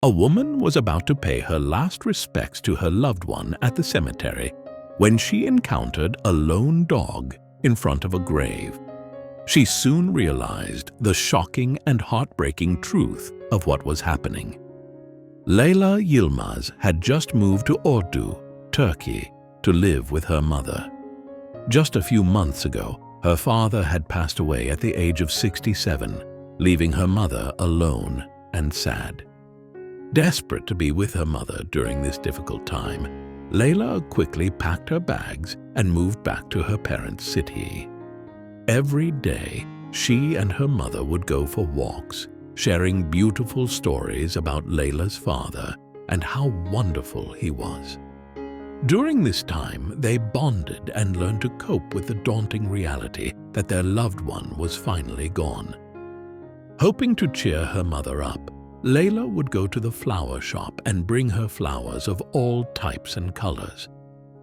A woman was about to pay her last respects to her loved one at the cemetery when she encountered a lone dog in front of a grave. She soon realized the shocking and heartbreaking truth of what was happening. Leyla Yilmaz had just moved to Ordu, Turkey, to live with her mother. Just a few months ago, her father had passed away at the age of 67, leaving her mother alone and sad. Desperate to be with her mother during this difficult time, Leyla quickly packed her bags and moved back to her parents' city. Every day, she and her mother would go for walks, sharing beautiful stories about Leyla's father and how wonderful he was. During this time, they bonded and learned to cope with the daunting reality that their loved one was finally gone. Hoping to cheer her mother up, Leyla would go to the flower shop and bring her flowers of all types and colors.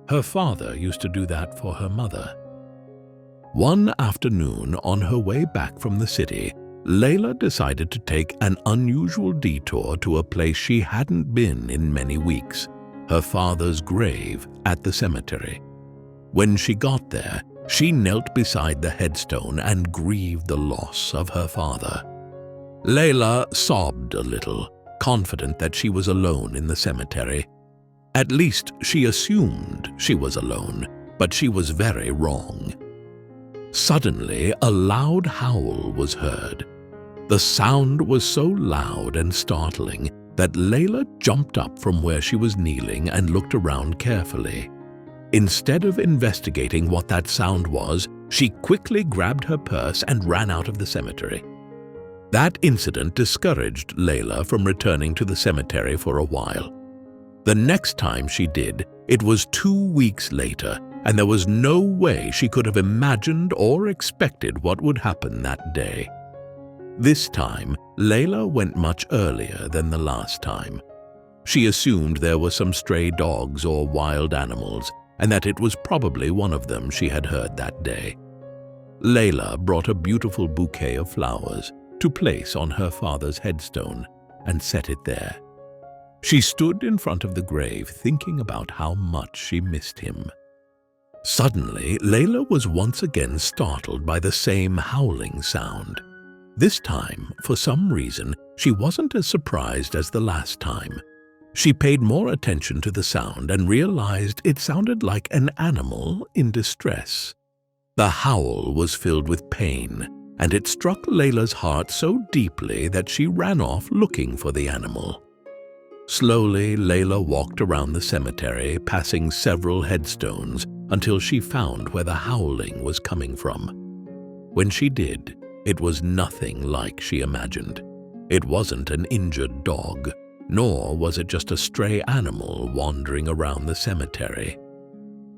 Her father used to do that for her mother. One afternoon, on her way back from the city, Leyla decided to take an unusual detour to a place she hadn't been in many weeks, her father's grave at the cemetery. When she got there, she knelt beside the headstone and grieved the loss of her father. Leyla sobbed a little, confident that she was alone in the cemetery. At least she assumed she was alone, but she was very wrong. Suddenly, a loud howl was heard. The sound was so loud and startling that Leyla jumped up from where she was kneeling and looked around carefully. Instead of investigating what that sound was, she quickly grabbed her purse and ran out of the cemetery. That incident discouraged Leyla from returning to the cemetery for a while. The next time she did, it was 2 weeks later, and there was no way she could have imagined or expected what would happen that day. This time, Leyla went much earlier than the last time. She assumed there were some stray dogs or wild animals, and that it was probably one of them she had heard that day. Leyla brought a beautiful bouquet of flowers to place on her father's headstone and set it there. She stood in front of the grave thinking about how much she missed him. Suddenly, Leyla was once again startled by the same howling sound. This time, for some reason, she wasn't as surprised as the last time. She paid more attention to the sound and realized it sounded like an animal in distress. The howl was filled with pain, and it struck Leyla's heart so deeply that she ran off looking for the animal. Slowly, Leyla walked around the cemetery, passing several headstones until she found where the howling was coming from. When she did, it was nothing like she imagined. It wasn't an injured dog, nor was it just a stray animal wandering around the cemetery.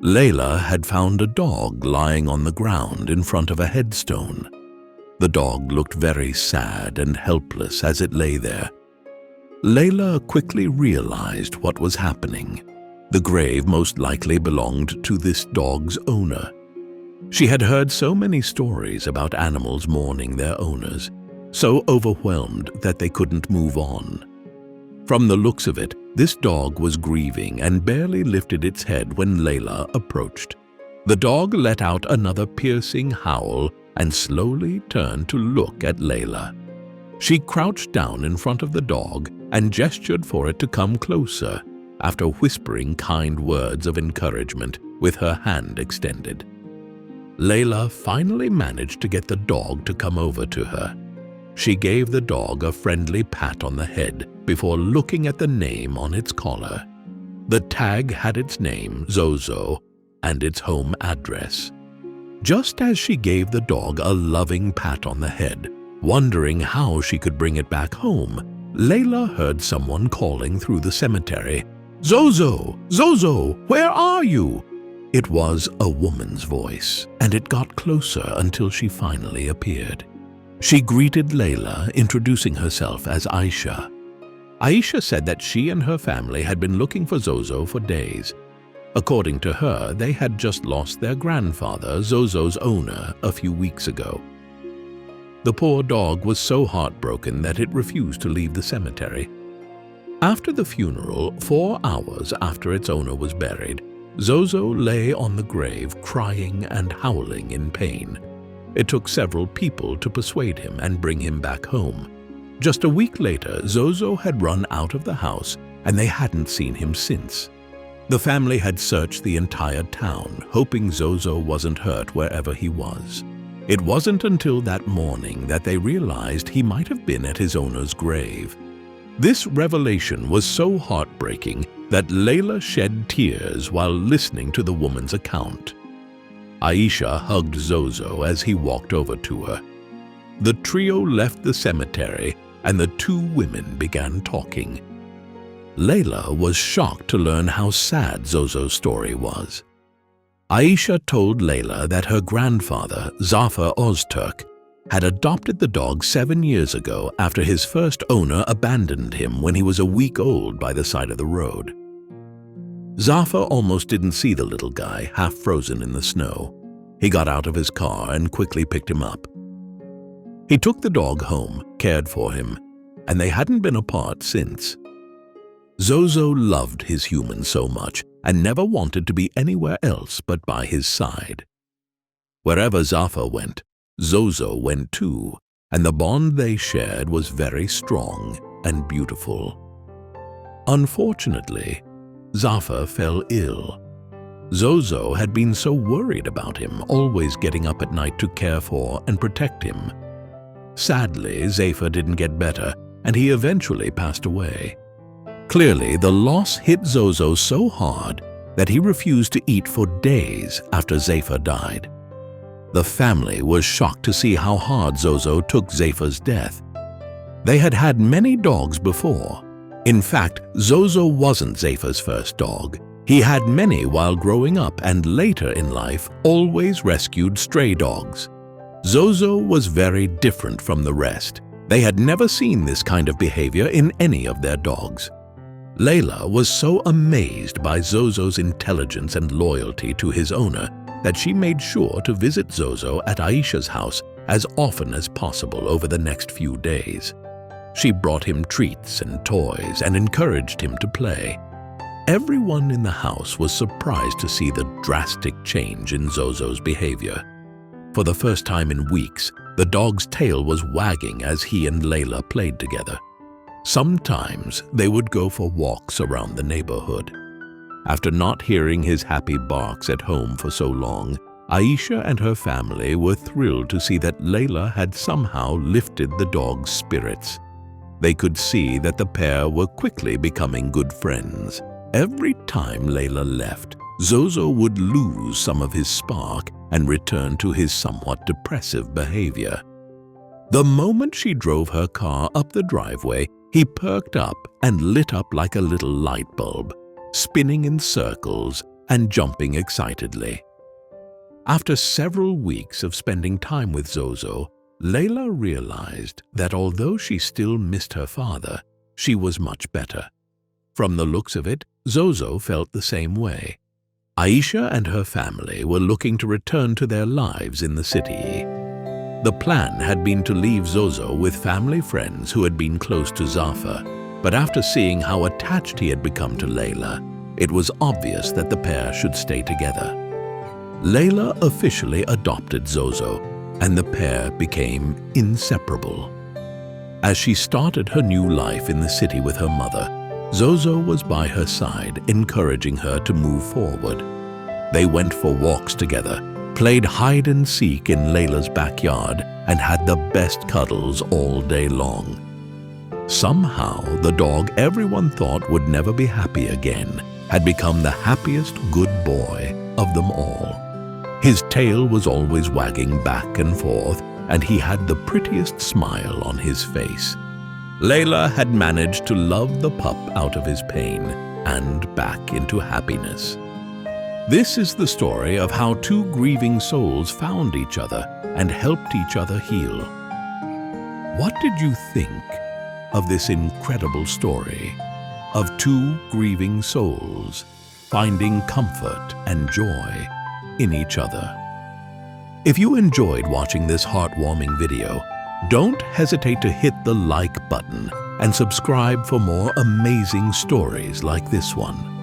Leyla had found a dog lying on the ground in front of a headstone. The dog looked very sad and helpless as it lay there. Leyla quickly realized what was happening. The grave most likely belonged to this dog's owner. She had heard so many stories about animals mourning their owners, so overwhelmed that they couldn't move on. From the looks of it, this dog was grieving and barely lifted its head when Leyla approached. The dog let out another piercing howl and slowly turned to look at Leyla. She crouched down in front of the dog and gestured for it to come closer, after whispering kind words of encouragement with her hand extended. Leyla finally managed to get the dog to come over to her. She gave the dog a friendly pat on the head before looking at the name on its collar. The tag had its name, Zozo, and its home address. Just as she gave the dog a loving pat on the head, wondering how she could bring it back home, Leyla heard someone calling through the cemetery, "Zozo! Zozo! Where are you?" It was a woman's voice, and it got closer until she finally appeared. She greeted Leyla, introducing herself as Aisha. Aisha said that she and her family had been looking for Zozo for days. According to her, they had just lost their grandfather, Zozo's owner, a few weeks ago. The poor dog was so heartbroken that it refused to leave the cemetery. After the funeral, 4 hours after its owner was buried, Zozo lay on the grave crying and howling in pain. It took several people to persuade him and bring him back home. Just a week later, Zozo had run out of the house and they hadn't seen him since. The family had searched the entire town, hoping Zozo wasn't hurt wherever he was. It wasn't until that morning that they realized he might have been at his owner's grave. This revelation was so heartbreaking that Layla shed tears while listening to the woman's account. Aisha hugged Zozo as he walked over to her. The trio left the cemetery and the 2 women began talking. Layla was shocked to learn how sad Zozo's story was. Aisha told Layla that her grandfather, Zafar Ozturk, had adopted the dog 7 years ago after his first owner abandoned him when he was a week old by the side of the road. Zafar almost didn't see the little guy, half frozen in the snow. He got out of his car and quickly picked him up. He took the dog home, cared for him, and they hadn't been apart since. Zozo loved his human so much and never wanted to be anywhere else but by his side. Wherever Zafar went, Zozo went too, and the bond they shared was very strong and beautiful. Unfortunately, Zafar fell ill. Zozo had been so worried about him, always getting up at night to care for and protect him. Sadly, Zafar didn't get better, and he eventually passed away. Clearly, the loss hit Zozo so hard that he refused to eat for days after Zafar died. The family was shocked to see how hard Zozo took Zafar's death. They had had many dogs before. In fact, Zozo wasn't Zafar's first dog. He had many while growing up and later in life always rescued stray dogs. Zozo was very different from the rest. They had never seen this kind of behavior in any of their dogs. Layla was so amazed by Zozo's intelligence and loyalty to his owner that she made sure to visit Zozo at Aisha's house as often as possible over the next few days. She brought him treats and toys and encouraged him to play. Everyone in the house was surprised to see the drastic change in Zozo's behavior. For the first time in weeks, the dog's tail was wagging as he and Layla played together. Sometimes they would go for walks around the neighborhood. After not hearing his happy barks at home for so long, Aisha and her family were thrilled to see that Layla had somehow lifted the dog's spirits. They could see that the pair were quickly becoming good friends. Every time Layla left, Zozo would lose some of his spark and return to his somewhat depressive behavior. The moment she drove her car up the driveway, he perked up and lit up like a little light bulb, spinning in circles and jumping excitedly. After several weeks of spending time with Zozo, Layla realized that although she still missed her father, she was much better. From the looks of it, Zozo felt the same way. Aisha and her family were looking to return to their lives in the city. The plan had been to leave Zozo with family friends who had been close to Zafar, but after seeing how attached he had become to Layla, it was obvious that the pair should stay together. Layla officially adopted Zozo, and the pair became inseparable. As she started her new life in the city with her mother, Zozo was by her side, encouraging her to move forward. They went for walks together, played hide and seek in Layla's backyard, and had the best cuddles all day long. Somehow, the dog everyone thought would never be happy again had become the happiest good boy of them all. His tail was always wagging back and forth, and he had the prettiest smile on his face. Layla had managed to love the pup out of his pain and back into happiness. This is the story of how 2 grieving souls found each other and helped each other heal. What did you think of this incredible story of 2 grieving souls finding comfort and joy in each other? If you enjoyed watching this heartwarming video, don't hesitate to hit the like button and subscribe for more amazing stories like this one.